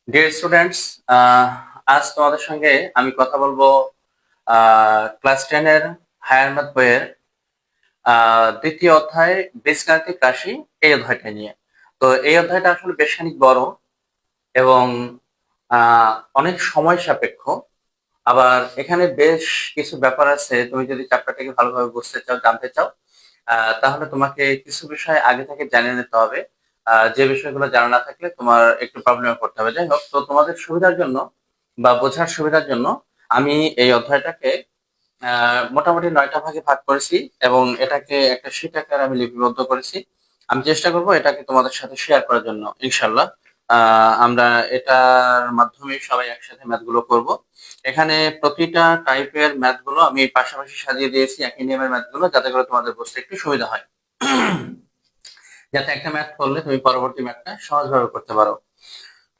Dear students, আজ তোমাদের সঙ্গে আমি কথা বলবো ক্লাস 10 এর হায়ার ম্যাথ বইয়ের দ্বিতীয় অধ্যায় বীজগাণিতিক রাশি এই অধ্যায়টা নিয়ে। তো এই অধ্যায়টা আসলে বেশ খানিক বড় এবং অনেক সময় সাপেক্ষ। আবার এখানে বেশ কিছু ব্যাপার আছে, তুমি যদি চ্যাপ্টারটাকে ভালোভাবে বুঝতে চাও, জানতে চাও, তাহলে তোমাকে কিছু বিষয় আগে থেকে জানিয়ে নিতে হবে। যে বিষয়গুলো জানা না থাকলে তোমার একটু প্রবলেমে পড়তে হবে। যাই হোক, তো তোমাদের সুবিধার জন্য বা বোঝার সুবিধার জন্য আমি এই অধ্যায়টাকে মোটামুটি 9টা ভাগে ভাগ করেছি এবং এটাকে একটা শীট আকারে আমি লিপিবদ্ধ করেছি। আমি চেষ্টা করব এটাকে তোমাদের সাথে শেয়ার করার জন্য, ইনশাল্লাহ। আমরা এটার মাধ্যমে সবাই একসাথে ম্যাথগুলো করব। এখানে প্রতিটা টাইপের ম্যাথগুলো আমি পাশাপাশি সাজিয়ে দিয়েছি, একই নিয়মের ম্যাথগুলো, যাতে করে তোমাদের বুঝতে একটু সুবিধা হয়। যাতে একটা ম্যাথ করলে তুমি পরবর্তী ম্যাথটা সহজভাবে করতে পারো।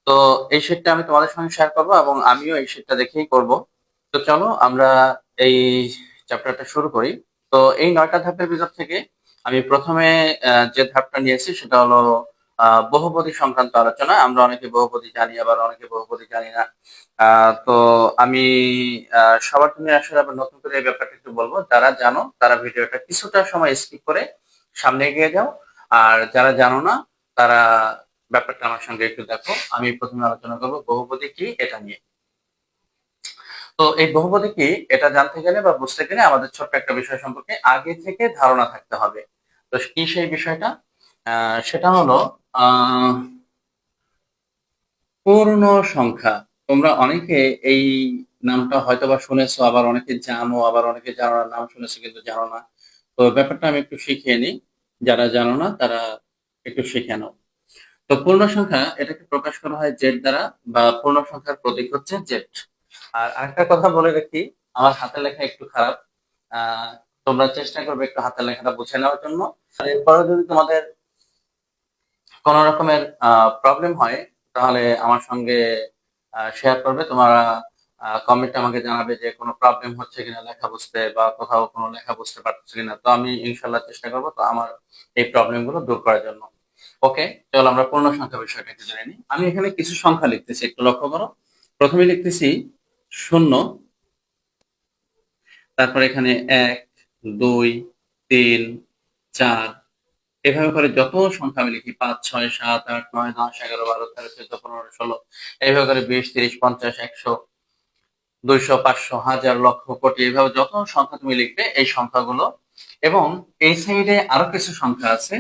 তো এই শীটটা আমি তোমাদের সঙ্গে শেয়ার করব এবং আমিও এই শীটটা দেখেই করব। তো চলো আমরা এই চ্যাপ্টারটা শুরু করি। তো এই 9টা ধাপের ভিতর থেকে আমি প্রথমে যে ধাপটা নিয়েছি সেটা হলো বহুপদী সংক্রান্ত আলোচনা। আমরা অনেকে বহুপদী জানি, আবার অনেকে বহুপদী জানি না। তো আমি সবার জন্য আসলে আবার নতুন করে এই ব্যাপারটা একটু বলবো। যারা জানো তারা ভিডিওটা কিছুটা সময় স্কিপ করে সামনে এগিয়ে যাও, আর যারা জানো না তারা ব্যাপারটা আমার সঙ্গে একটু দেখো। আমি প্রথমে আলোচনা করবো বহুপদী কি এটা নিয়ে। তো এই বহুপদী কি এটা জানতে গেলে বা বুঝতে গেলে আমাদের ছোট্ট একটা বিষয় সম্পর্কে আগে থেকে ধারণা থাকতে হবে। তো কি সেই বিষয়টা? সেটা হলো আহ পূর্ণ সংখ্যা। তোমরা অনেকে এই নামটা হয়তোবা শুনেছো, আবার অনেকে জানো, আবার অনেকে জানো না। নাম শুনেছো কিন্তু জানো না। তো ব্যাপারটা আমি একটু শিখিয়ে নিই, যারা জানো না তারা একটু শিখে নাও। তো পূর্ণ সংখ্যা এটাকে প্রকাশ করা হয় জেড দ্বারা, বা পূর্ণ সংখ্যার প্রতীক হচ্ছে জেড। আর আরেকটা কথা বলে রাখি, আমার হাতের লেখা একটু খারাপ। আহ তোমরা চেষ্টা করবে একটু হাতের লেখাটা বুঝে নেওয়ার জন্য। আর এরপরে যদি তোমাদের কোন রকমের প্রবলেম হয়, তাহলে আমার সঙ্গে শেয়ার করবে। তোমরা কমেন্টে আমাকে জানাবে যে কোনো প্রবলেম হচ্ছে কিনা লেখা বুঝতে, বা কোথাও কোনো লেখা বুঝতে পারছো কিনা। তো আমি ইনশাল্লাহ চেষ্টা করবো তো আমার এই প্রবলেম গুলো দূর করার জন্য। ওকে, চলো আমরা পূর্ণ সংখ্যা বিষয়টা একটু জেনে নিই। আমি এখানে কিছু সংখ্যা লিখতেছি, একটু লক্ষ্য করো। প্রথমে লিখতেছি শূন্য, তারপর এখানে 1, 2, 3, 4, এভাবে করে যত সংখ্যা আমি লিখি, 5, 6, 7, 8, 9, 10, 11, 12, 13, 14, 15, 16, এইভাবে করে 20, 30, 50, 100, 200, 500, হাজার, লক্ষ, কোটি, এইভাবে যত সংখ্যা তুমি লিখবে এই সংখ্যাগুলো। এবং এই সাইডে আরো কিছু সংখ্যা আছে,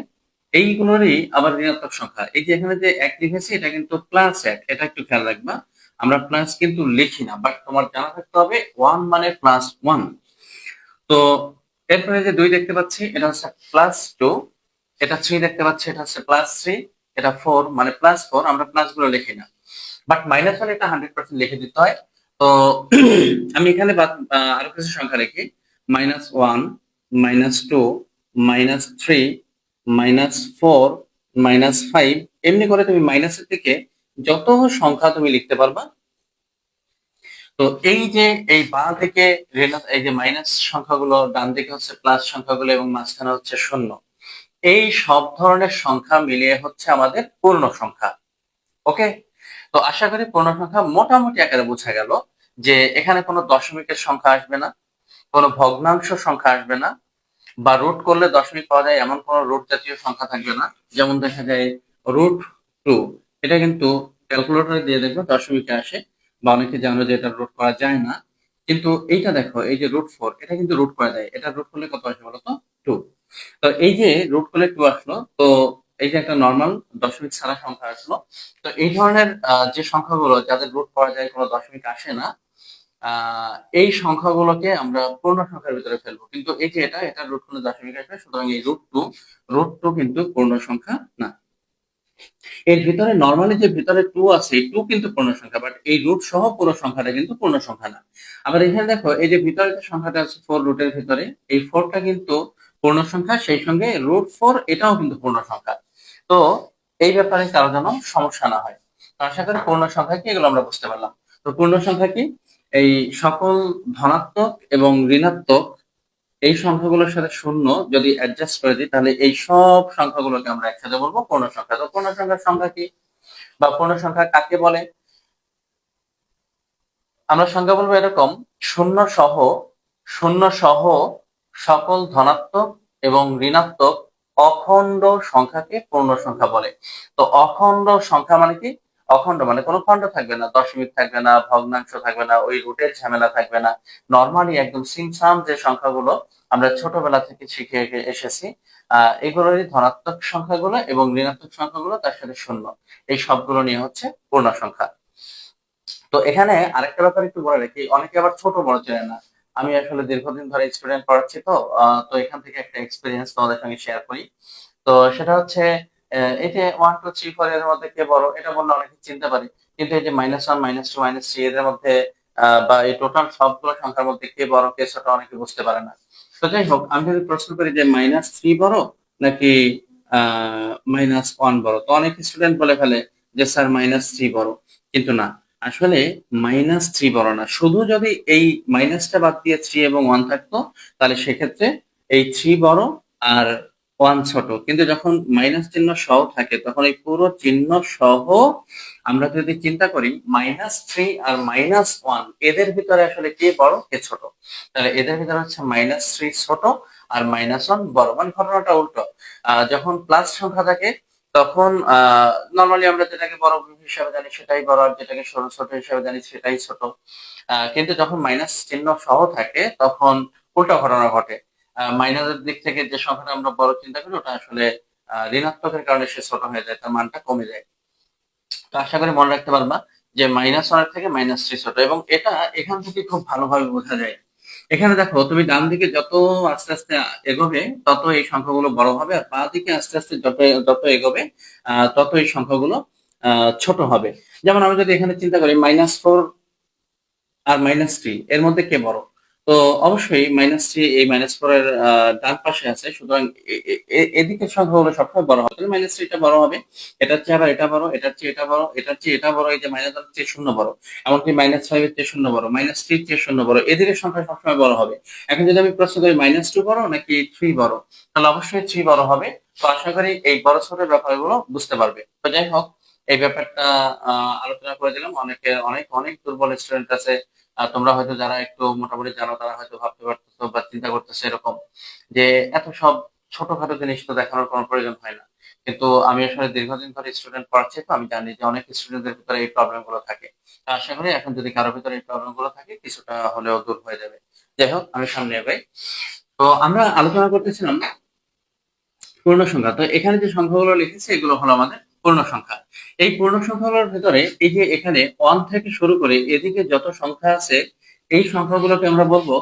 এইগুলোরই আবার ঋণাত্মক সংখ্যা। এই যে এখানে যে 1 লিখেছি এটা কিন্তু +1, এটা একটু খেয়াল রাখবা। আমরা প্লাস কিন্তু লিখি না, বাট তোমার জানা থাকতে হবে 1 মানে +1। তো এরপরে যে 2 দেখতে পাচ্ছি এটা হচ্ছে +2, এটা 3 দেখতে পাচ্ছি এটা হচ্ছে +3, এটা 4 মানে +4। আমরা প্লাস গুলো লিখি না, বাট মাইনাস হলে এটা 100% লিখে দিতে হয়। তো আমি এখানে আরো কিছু সংখ্যা লিখি, -1, -2, -3, -4, -5। এমনি করে তুমি মাইনাসের দিকে যত সংখ্যা তুমি লিখতে পারবা। তো এই যে এই বাঁ দিকে এই যে মাইনাস সংখ্যাগুলো, ডান দিকে হচ্ছে প্লাস সংখ্যাগুলো, এবং মাঝখানে হচ্ছে শূন্য, এই সব ধরনের সংখ্যা মিলিয়ে হচ্ছে আমাদের পূর্ণ সংখ্যা। ওকে, তো আশা করি পূর্ণ সংখ্যা মোটামুটি আকারে বোঝা গেল যে এখানে কোনো দশমিকের সংখ্যা আসবে না, কোনো ভগ্নাংশ সংখ্যা আসবে না, বা রুট করলে দশমিক পাওয়া যায় এমন কোনো রুট জাতীয় সংখ্যা থাকবে না। যেমন দেখা যায় √2, এটা কিন্তু ক্যালকুলেটরে দিয়ে দেখবে দশমিকে আসে, বা অনেকে জানো যে এটা রুট করা যায় না। কিন্তু এইটা দেখো, এই যে √4, এটা কিন্তু রুট করা যায়। এটা রুট করলে কত আসে বলতো? 2। তো এই যে রুট করলে 2 আসলো, তো এই যে একটা নর্মাল দশমিক ছাড়া সংখ্যা আসলো। তো এই ধরনের যে সংখ্যাগুলো যাদের রুট করা যায়, কোনো দশমিক আসে না, আহ এই সংখ্যাগুলোকে আমরা পূর্ণ সংখ্যার ভিতরে ফেলবো। কিন্তু এই যে এটা রুট করলে দশমিক আসবে, সুতরাং এই √2 কিন্তু পূর্ণ সংখ্যা না। এর ভিতরে নরমালি যে ভিতরে 2 আছে, এই 2 কিন্তু পূর্ণ সংখ্যা, বাট এই রুট সহ পুরো সংখ্যাটা কিন্তু পূর্ণ সংখ্যা না। আবার এখানে দেখো, এই যে ভিতরে যে সংখ্যাটা আছে 4 রুটের ভিতরে, এই 4টা কিন্তু পূর্ণ সংখ্যা, সেই সঙ্গে √4 এটাও কিন্তু পূর্ণ সংখ্যা। তো এই ব্যাপারে কারো যেন সমস্যা না হয়। তো আশা করি পূর্ণ সংখ্যা কি এগুলো আমরা বুঝতে পারলাম। তো পূর্ণ সংখ্যা কি? এই সকল ধনাত্মক এবং ঋণাত্মক এই সংখ্যাগুলোর সাথে শূন্য যদি অ্যাডজাস্ট করে দিই, তাহলে এই সব সংখ্যাগুলোকে আমরা একসাথে বলবো পূর্ণ সংখ্যা। তো পূর্ণ সংখ্যার সংখ্যা কি, বা পূর্ণ সংখ্যা কাকে বলে, আমরা সংখ্যা বলবো এরকম: শূন্য সহ, শূন্য সহ সকল ধনাত্মক এবং ঋণাত্মক অখণ্ড সংখ্যাকে পূর্ণ সংখ্যা বলে। তো অখণ্ড সংখ্যা মানে কি? অখণ্ড মানে কোনো খণ্ড থাকবে না, দশমিক থাকবে না, ভগ্নাংশ থাকবে না, ওই রুটের ঝামেলা থাকবে না। নর্মালি একদম সিমসাম যে সংখ্যাগুলো আমরা ছোটবেলা থেকে শিখে এসেছি, এগুলোরই ধনাত্মক সংখ্যাগুলো এবং ঋণাত্মক সংখ্যাগুলো তার সাথে শূন্য, এই সবগুলো নিয়ে হচ্ছে পূর্ণ সংখ্যা। তো এখানে আরেকটা ব্যাপার একটু বলে রাখি, অনেকে আবার ছোট বড় চেনে না। আমি আসলে দীর্ঘদিন ধরে স্টুডেন্ট পড়াচ্ছি, তো তো এখান থেকে একটা এক্সপিরিয়েন্স তোমাদের সঙ্গে শেয়ার করি। তো সেটা হচ্ছে, এই যে 1 2 3 4 এর মধ্যে কে বড় এটা বললে অনেকে চিনতে পারে, কিন্তু এই যে -1 -2 -3 এদের মধ্যে বা এই টোটাল সবগুলো সংখ্যার মধ্যে কে বড় কে ছোট অনেকে বুঝতে পারে না। তো যাই হোক, আমি যদি প্রশ্ন করি যে -3 বড় নাকি -1 বড়, তো অনেক স্টুডেন্ট বলে ফেলে যে স্যার -3 বড়, কিন্তু না, আসলে -3 বড় না। শুধু যদি এই মাইনাসটা বাদ দিয়ে 3 এবং 1 থাকতো, তাহলে সেক্ষেত্রে এই 3 বড় আর 1 ছোট। কিন্তু যখন মাইনাস চিহ্ন সহ থাকে, তখন এই পুরো চিহ্ন সহ আমরা যদি চিন্তা করি -3 আর -1 এদের ভিতরে আসলে কে বড় কে ছোট, তাহলে এদের ভিতরে হচ্ছে -3 ছোট আর -1 বড়। মানে ঘটনাটা উল্টো। যখন প্লাস সংখ্যা থাকে তখন নর্মালি আমরা যেটাকে বড় হিসাবে জানি সেটাই বড়, আর যেটাকে ছোট হিসাবে জানি সেটাই ছোট। কিন্তু যখন মাইনাস চিহ্ন সহ থাকে তখন উল্টা ঘটনা ঘটে। মাইনাসের দিক থেকে যে সংখ্যাটা আমরা বড় চিন্তা করি ওটা আসলে ঋণাত্মকের কারণে সে ছোট হয়ে যায়, তার মানটা কমে যায়। তো আশা করি মনে রাখতে পারবা যে -1 থেকে -3 ছোট, এবং এটা এখান থেকে খুব ভালোভাবে বোঝা যায়। এখানে দেখো, তুমি ডান দিকে যত আস্তে আস্তে এগোবে তত এই সংখ্যাগুলো বড় হবে, আর বাঁ দিকে আস্তে আস্তে যত যত এগোবে তত এই সংখ্যাগুলো ছোট হবে। যেমন আমি যদি এখানে চিন্তা করি -4 আর -3 এর মধ্যে কে বড়, তো অবশ্যই -3 এই -4 এর ডান পাশে আছে, সুতরাং এদিকের সংখ্যাগুলো সবসময় বড় হবে, তাহলে -3 টা বড় হবে। এটার চেয়ে আবার এটা বড়, এটার চেয়ে এটা বড়, এটার চেয়ে এটা বড়, এই যে -1 এর চেয়ে শূন্য বড়, এমনকি -5 এর চেয়ে শূন্য বড়, -3 এর চেয়ে শূন্য বড়, এদিকের সংখ্যা সবসময় বড় হবে। এখন যদি আমি প্রশ্ন করি -2 বড় নাকি 3 বড়, তাহলে অবশ্যই 3 বড় হবে। তো আশা করি এই বড় ছোটের ব্যাপারগুলো বুঝতে পারবে। তো যাই হোক, এই ব্যাপারটা আলোচনা করে দিলাম। অনেকে অনেক অনেক দুর্বল স্টুডেন্ট আছে, তোমরা হয়তো যারা একটু মোটামুটি জানো তারা হয়তো ভাবতে পারতেছো বা চিন্তা করতেছো এরকম যে এত সব ছোটখাটো জিনিস তো দেখানোর কোনো প্রয়োজন হয় না। কিন্তু আমি আসলে দীর্ঘদিন ধরে স্টুডেন্ট পড়াচ্ছি, তো আমি জানি যে অনেক স্টুডেন্টদের ভিতরে এই প্রবলেম গুলো থাকে। তো আশা করি এখন যদি কারোর ভিতরে এই প্রবলেম গুলো থাকে কিছুটা হলেও দূর হয়ে যাবে। যাই হোক, আমি সামনে এগাই। তো আমরা আলোচনা করতেছিলাম পূর্ণ সংখ্যা। তো এখানে যে সংখ্যাগুলো লিখেছি এগুলো হলো আমাদের পূর্ণ সংখ্যা। এই পূর্ণ সংখ্যাগুলোর ভেতরে এই যে এখানে 1 থেকে শুরু করে এদিকে যত সংখ্যা আছে, এই সংখ্যাগুলোকে আমরা বলবো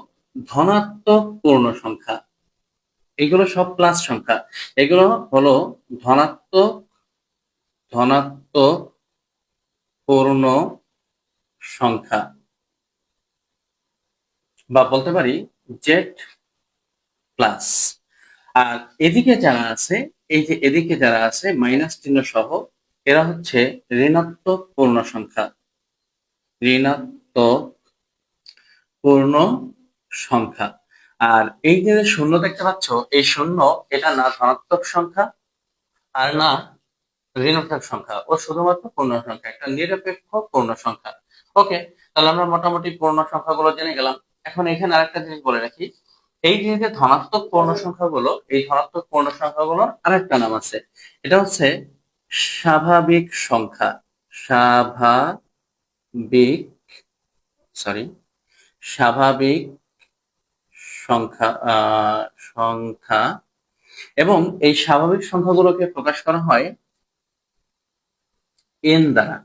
ধনাত্মক পূর্ণ সংখ্যা। এগুলো সব প্লাস সংখ্যা। এগুলো হলো ধনাত্মক ধনাত্মক পূর্ণ সংখ্যা, বা বলতে পারি জেড প্লাস। আর এদিকে যারা আছে, এই যে এদিকে যারা আছে মাইনাস চিহ্ন সহ, এরা হচ্ছে ঋণাত্মক পূর্ণ সংখ্যা। ঋণাত্মক পূর্ণ সংখ্যা। আর এই যে শূন্য দেখতে পাচ্ছ, এই শূন্য এটা না ধনাত্মক সংখ্যা আর না ঋণাত্মক সংখ্যা, ও শুধুমাত্র পূর্ণ সংখ্যা, একটা নিরপেক্ষ পূর্ণ সংখ্যা। ওকে, তাহলে আমরা মোটামুটি পূর্ণ সংখ্যাগুলো জেনে গেলাম। এখন এখানে আরেকটা জিনিস বলে রাখি, এই যে ধনাত্মক পূর্ণ সংখ্যাগুলো, এই ধনাত্মক পূর্ণ সংখ্যাগুলোর আরেকটা নাম আছে, এটা হচ্ছে স্বাভাবিক সংখ্যা। স্বাভাবিক, সরি, স্বাভাবিক সংখ্যা, সংখ্যা। এবং এই স্বাভাবিক সংখ্যাগুলোকে প্রকাশ করা হয় এন দ্বারা,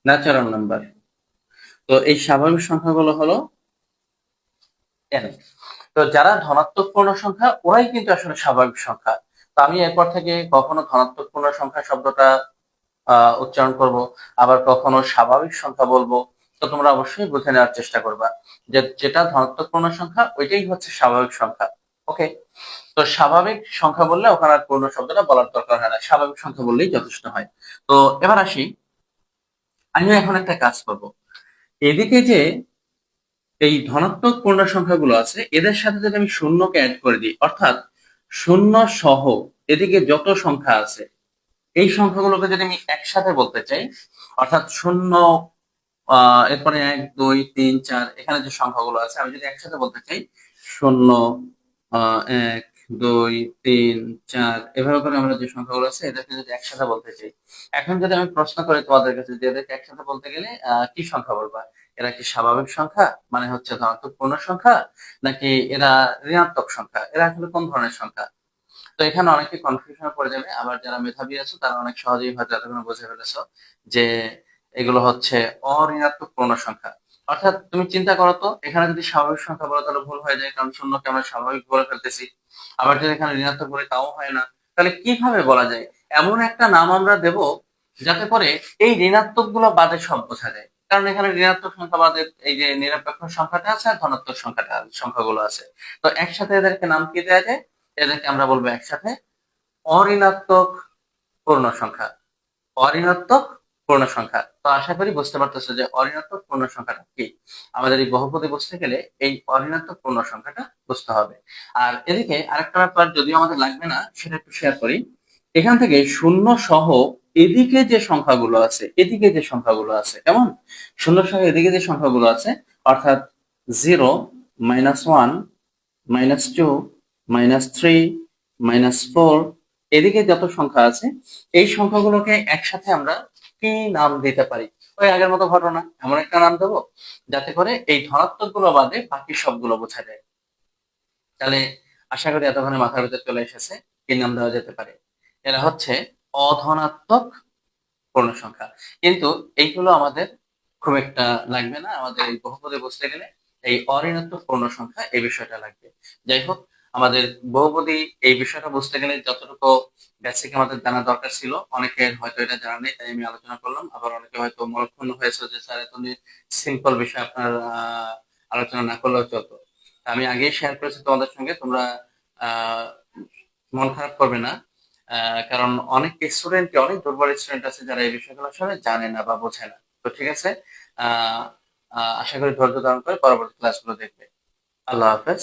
ন্যাচারাল নাম্বার। তো এই স্বাভাবিক সংখ্যাগুলো হলো এন। তো যারা ধনাত্মক পূর্ণ সংখ্যা ওরাই কিন্তু আসলে স্বাভাবিক সংখ্যা। তো আমি এরপর থেকে কখনো ধনাত্মক পূর্ণ সংখ্যা শব্দটা উচ্চারণ করব, আবার কখনো স্বাভাবিক সংখ্যা বলবো। তো তোমরা অবশ্যই বুঝে নেওয়ার চেষ্টা করবা যে যেটা ধনাত্মক পূর্ণ সংখ্যা ওইটাই হচ্ছে স্বাভাবিক সংখ্যা। ওকে, তো স্বাভাবিক সংখ্যা বললে ওখানে আর পূর্ণ শব্দটা বলার দরকার হয় না, স্বাভাবিক সংখ্যা বললেই যথেষ্ট হয়। তো এবার আসি, আমি এখন একটা কাজ করব, এদিকে যে এই ধনাত্মক পূর্ণ সংখ্যাগুলো আছে এদের সাথে যদি আমি শূন্যকে অ্যাড করে দিই, অর্থাৎ শূন্য সহ এদিকে যত সংখ্যা আছে এই সংখ্যাগুলোকে যদি আমি একসাথে বলতে চাই, অর্থাৎ শূন্য এরপরে 1 2 3 4 এখানে যে সংখ্যাগুলো আছে আমি যদি একসাথে বলতে চাই 0 1 2 3 4 এভাবে করে আমরা যে সংখ্যাগুলো আছে এদেরকে যদি একসাথে বলতে চাই, এখন যদি আমি প্রশ্ন করি তোমাদের কাছে যে এদেরকে একসাথে বলতে গেলে কি সংখ্যা বলবা? এরা কি স্বাভাবিক সংখ্যা মানে হচ্ছে ধনাত্মক পূর্ণ সংখ্যা, নাকি এরা ঋণাত্মক সংখ্যা? এরা আসলে কোন ধরনের সংখ্যা? তো এখানে অনেকে কনফিউশনে পড়ে যাবে, আবার যারা মেধাবী আছো তারা অনেক সহজেই হয়তো এতক্ষণ বুঝে ফেলেছো যে এগুলো হচ্ছে অঋণাত্মক পূর্ণ সংখ্যা। অর্থাৎ তুমি চিন্তা করো তো, এখানে যদি স্বাভাবিক সংখ্যা বলো তাহলে ভুল হয়ে যায়, কারণ শূন্যকে আমরা স্বাভাবিক বলে ফেলতেছি। আবার যদি এখানে ঋণাত্মক বলি তাও হয় না। তাহলে কিভাবে বলা যায়? এমন একটা নাম আমরা দেব যাতে করে এই ঋণাত্মক গুলো বাদে সব বোঝা যায়, কারণ এখানে ঋণাত্মক সংখ্যা বাদে এই যে নিরপেক্ষ সংখ্যাটা আছে আর ধনাত্মক সংখ্যাগুলো আছে। তো একসাথে এদেরকে নাম কি দেওয়া যায়? এদেরকে আমরা বলবো একসাথে অঋণাত্মক পূর্ণ সংখ্যা। অঋণাত্মক পূর্ণ সংখ্যা। তো আশা করি বুঝতে পারতেছো যে অঋণাত্মক পূর্ণ সংখ্যাটা কি। আমাদের এই বহুপদী বুঝতে গেলে এই অঋণাত্মক পূর্ণ সংখ্যাটা বুঝতে হবে। আর এদিকে আরেকটা ব্যাপার যদিও আমাদের লাগবে না, সেটা একটু শেয়ার করি। এখান থেকে শূন্য সহ এদিকে যে সংখ্যাগুলো আছে, এদিকে যে সংখ্যাগুলো আছে, কেমন? শূন্য সহ এদিকে যে সংখ্যাগুলো আছে, অর্থাৎ 0 -1 -2 -3 -4 এদিকে যত সংখ্যা আছে এই সংখ্যাগুলোকে একসাথে আমরা কি নাম দিতে পারি? ওই আগের মতো ঘটনা, এমন একটা নাম দেবো যাতে করে এই ধনাত্মক গুলো বাদে বাকি সবগুলো বোঝা যায়। তাহলে আশা করি এতক্ষণে মাথার ভিতরে চলে এসেছে কি নাম দেওয়া যেতে পারে। এরা হচ্ছে অধনাত্মক পূর্ণ সংখ্যা। কিন্তু এইগুলো আমাদের খুব একটা লাগবে না, আমাদের এই বহুপদে বুঝতে গেলে এই অঋণাত্মক পূর্ণ সংখ্যা এই বিষয়টা লাগবে। যাই হোক, আমাদের বহুপদী এই বিষয়টা বুঝতে গেলে যতটুকু বেসিক আমাদের জানা দরকার ছিল, অনেকের হয়তো এটা জানা নেই, তাই আমি আলোচনা করলাম। আবার অনেকে হয়তো মনক্ষুণ্ণ হয়েছে যে স্যার এত সিম্পল বিষয় আপনার আলোচনা না করলেও চলতো। আমি আগেই শেয়ার করেছি তোমাদের সঙ্গে, তোমরা আহ মন খারাপ করবে না। কারণ অনেক স্টুডেন্ট, অনেক দুর্বল স্টুডেন্ট আছে যারা এই বিষয়গুলো আসলে জানে না বা বোঝে না। তো ঠিক আছে, আহ আশা করি ধৈর্য ধারণ করে পরবর্তী ক্লাসগুলো দেখবে। আল্লাহ হাফেজ।